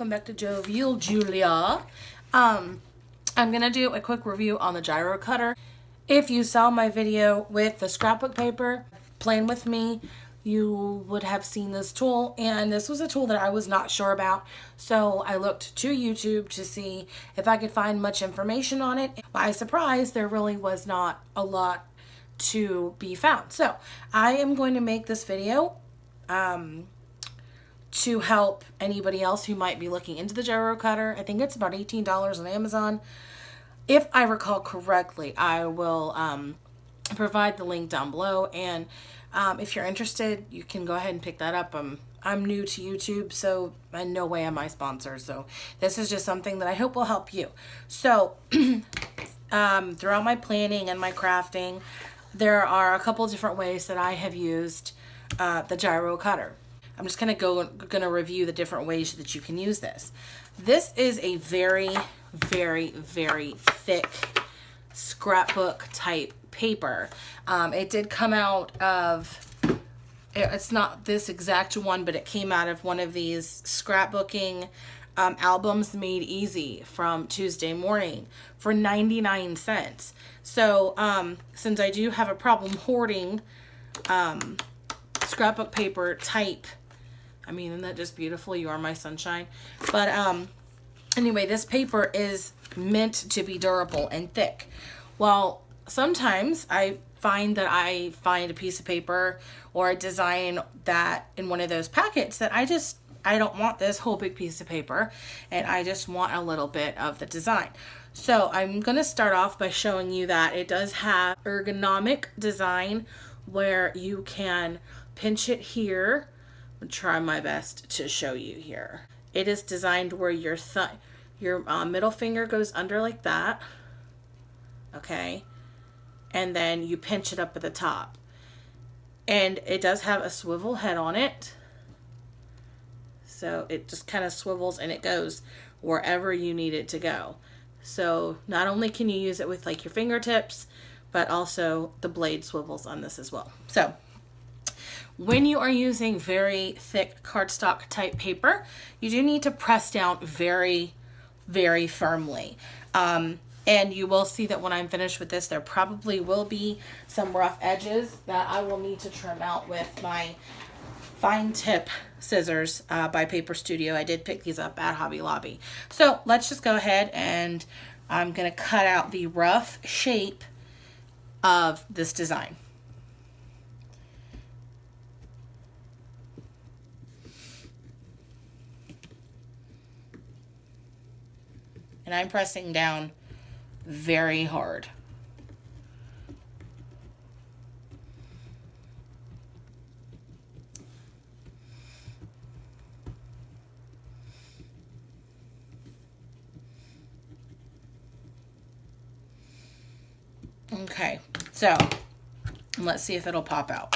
welcome back to Jovial Julia. I'm gonna do a quick review on the Gyro-Cutter. If you saw my video with the scrapbook paper playing with me, you would have seen this tool, and this was a tool that I was not sure about, so I looked to YouTube to see if I could find much information on it. By surprise, there really was not a lot to be found. So I am going to make this video to help anybody else who might be looking into the Gyro-Cutter. I think it's about $18 on Amazon. If I recall correctly, I will provide the link down below, and if you're interested, you can go ahead and pick that up. I'm new to YouTube, so in no way am I sponsored, so this is just something that I hope will help you. So throughout my planning and my crafting, there are a couple different ways that I have used the Gyro-Cutter. I'm just gonna review the different ways that you can use this. This is a very, very, very thick scrapbook type paper. It did come out of, it's not this exact one, but it came out of one of these scrapbooking albums made easy from Tuesday Morning for 99 cents. So since I do have a problem hoarding scrapbook paper type, I mean, isn't that just beautiful? You are my sunshine. But anyway, this paper is meant to be durable and thick. Well, sometimes I find that I find a piece of paper or a design that in one of those packets that I don't want this whole big piece of paper, and I just want a little bit of the design. So I'm going to start off by showing you that it does have ergonomic design where you can pinch it here. I'm gonna try my best to show you here. It is designed where your middle finger goes under like that, okay, and then you pinch it up at the top. And it does have a swivel head on it, so it just kind of swivels and it goes wherever you need it to go. So not only can you use it with like your fingertips, but also the blade swivels on this as well. So when you are using very thick cardstock type paper, you do need to press down very, very firmly. And you will see that when I'm finished with this, there probably will be some rough edges that I will need to trim out with my fine tip scissors by Paper Studio. I did pick these up at Hobby Lobby. So let's just go ahead, and I'm going to cut out the rough shape of this design. And I'm pressing down very hard. Okay, so let's see if it'll pop out.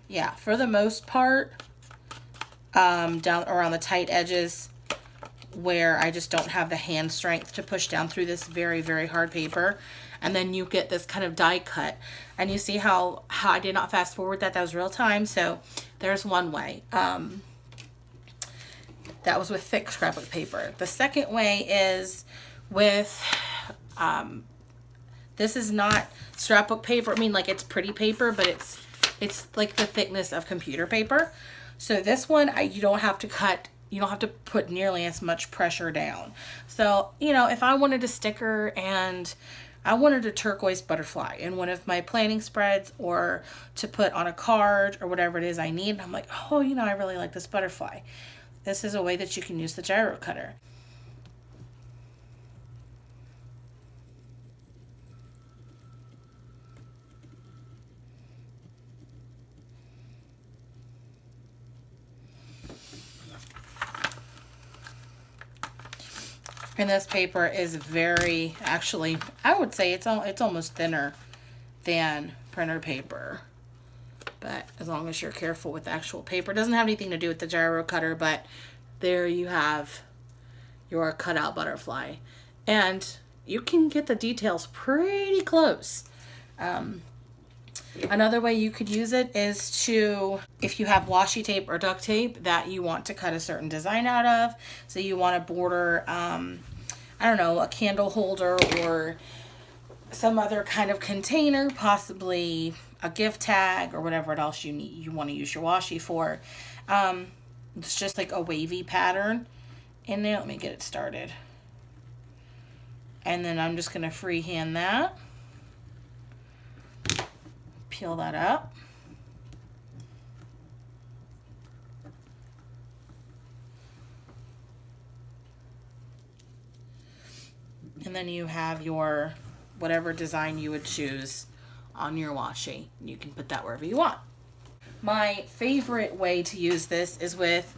Yeah, for the most part, down around the tight edges where I just don't have the hand strength to push down through this very, very hard paper. And then you get this kind of die cut. And you see how I did not fast forward that. That was real time. So there's one way. That was with thick scrapbook paper. The second way is with, this is not scrapbook paper. I mean, like, it's pretty paper, but it's like the thickness of computer paper. So this one, you don't have to cut, you don't have to put nearly as much pressure down. So, you know, if I wanted a sticker and I wanted a turquoise butterfly in one of my planning spreads, or to put on a card or whatever it is I need, I'm like, oh, you know, I really like this butterfly. This is a way that you can use the Gyro-Cutter. And this paper is very, actually, I would say it's almost thinner than printer paper. But as long as you're careful with the actual paper. It doesn't have anything to do with the Gyro-Cutter, but there you have your cutout butterfly. And you can get the details pretty close. Another way you could use it is to, if you have washi tape or duct tape that you want to cut a certain design out of, so you want to border, I don't know, a candle holder or some other kind of container, possibly a gift tag or whatever else you want to use your washi for. It's just like a wavy pattern in there. Let me get it started. And then I'm just going to freehand that. Peel that up. And then you have your whatever design you would choose on your washi. You can put that wherever you want. My favorite way to use this is with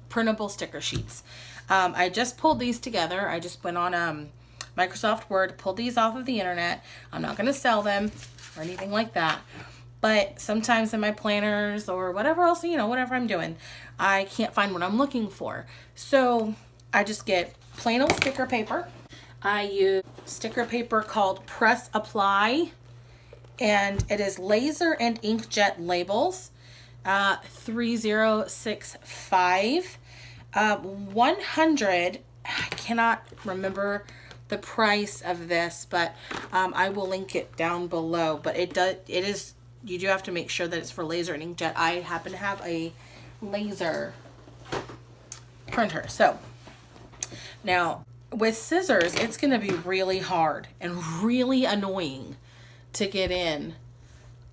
printable sticker sheets. I just pulled these together. I just went on Microsoft Word, pulled these off of the internet. I'm not going to sell them or anything like that. But sometimes in my planners or whatever else, you know, whatever I'm doing, I can't find what I'm looking for. So I just get plain old sticker paper. I use sticker paper called Press Apply, and it is laser and inkjet labels. 3065. 100. I cannot remember the price of this, but I will link it down below. But it is, you do have to make sure that it's for laser and inkjet. I happen to have a laser printer. So now with scissors, it's going to be really hard and really annoying to get in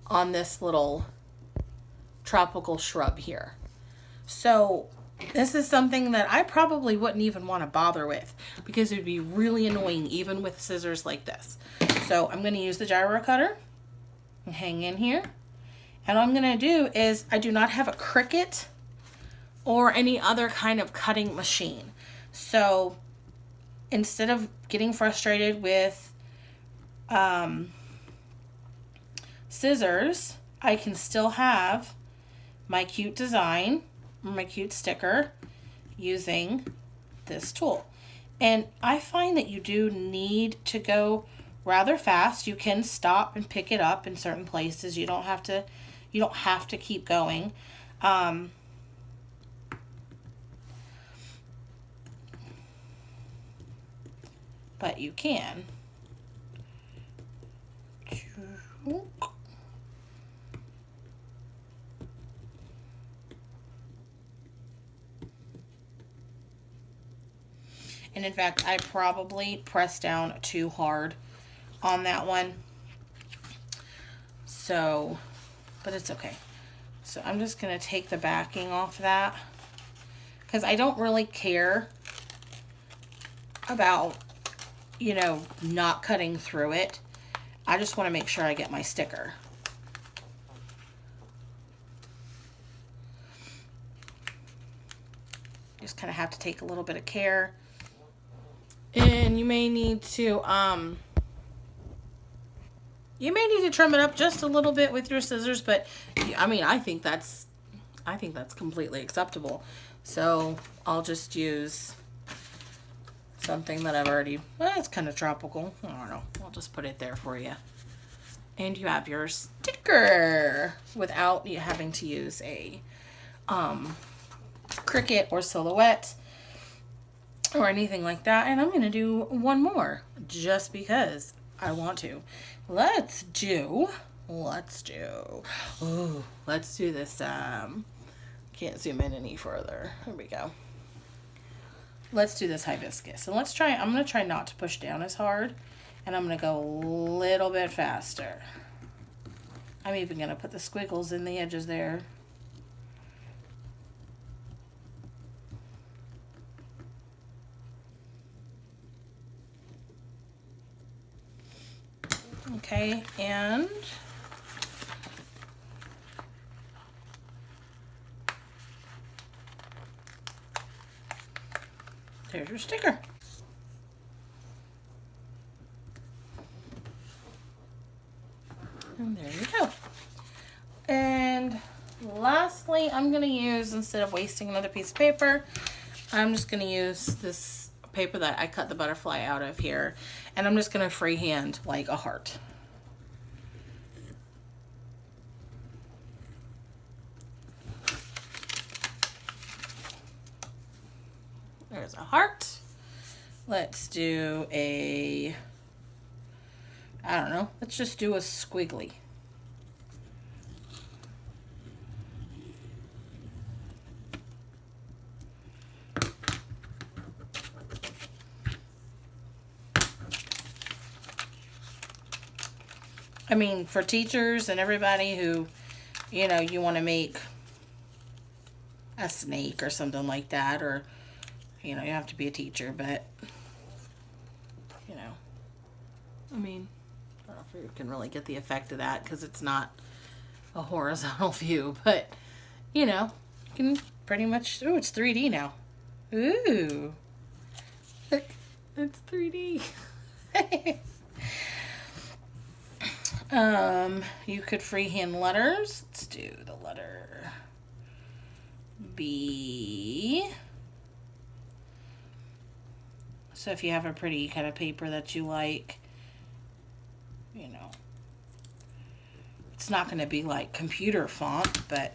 on this little tropical shrub here. So this is something that I probably wouldn't even want to bother with because it would be really annoying even with scissors like this. So I'm going to use the Gyro-Cutter and hang in here. And what I'm going to do is, I do not have a Cricut or any other kind of cutting machine. So instead of getting frustrated with scissors, I can still have my cute design, my cute sticker, using this tool. And I find that you do need to go rather fast. You can stop and pick it up in certain places. You don't have to keep going. But you can. And in fact, I probably pressed down too hard on that one. So, but it's okay. So I'm just going to take the backing off that, because I don't really care about, you know, not cutting through it. I just want to make sure I get my sticker. Just kind of have to take a little bit of care. And you may need to trim it up just a little bit with your scissors, but I mean, I think that's completely acceptable. So I'll just use something that I've already, well, it's kind of tropical. I don't know. I'll just put it there for you. And you have your sticker without you having to use a Cricut or Silhouette or anything like that. And I'm going to do one more just because I want to. Let's do this. Can't zoom in any further. There we go. Let's do this hibiscus. And let's try, I'm going to try not to push down as hard. And I'm going to go a little bit faster. I'm even going to put the squiggles in the edges there. Okay, and there's your sticker. And there you go. And lastly, I'm going to use, instead of wasting another piece of paper, I'm just going to use this paper that I cut the butterfly out of here. And I'm just going to freehand like a heart. There's a heart. Let's do a, I don't know, let's just do a squiggly. I mean, for teachers and everybody who, you know, you want to make a snake or something like that, or, you know, you have to be a teacher, but, you know, I mean, I don't know if you can really get the effect of that because it's not a horizontal view, but, you know, you can pretty much, ooh, it's 3D now. Ooh, look, it's 3D. You could freehand letters. Let's do the letter B. So if you have a pretty kind of paper that you like, you know, it's not going to be like computer font, but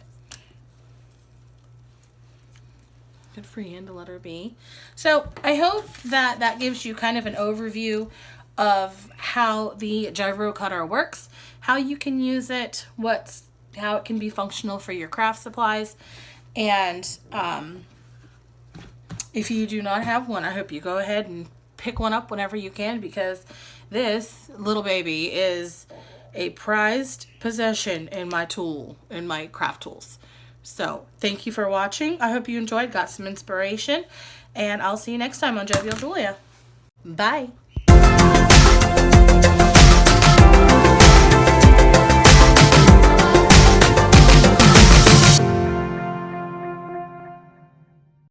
you could freehand the letter B. So I hope that that gives you kind of an overview of how the Gyro-Cutter works, how you can use it, how it can be functional for your craft supplies, and if you do not have one, I hope you go ahead and pick one up whenever you can, because this little baby is a prized possession in my craft tools. So thank you for watching. I hope you enjoyed, got some inspiration, and I'll see you next time on Jovial Julia. Bye.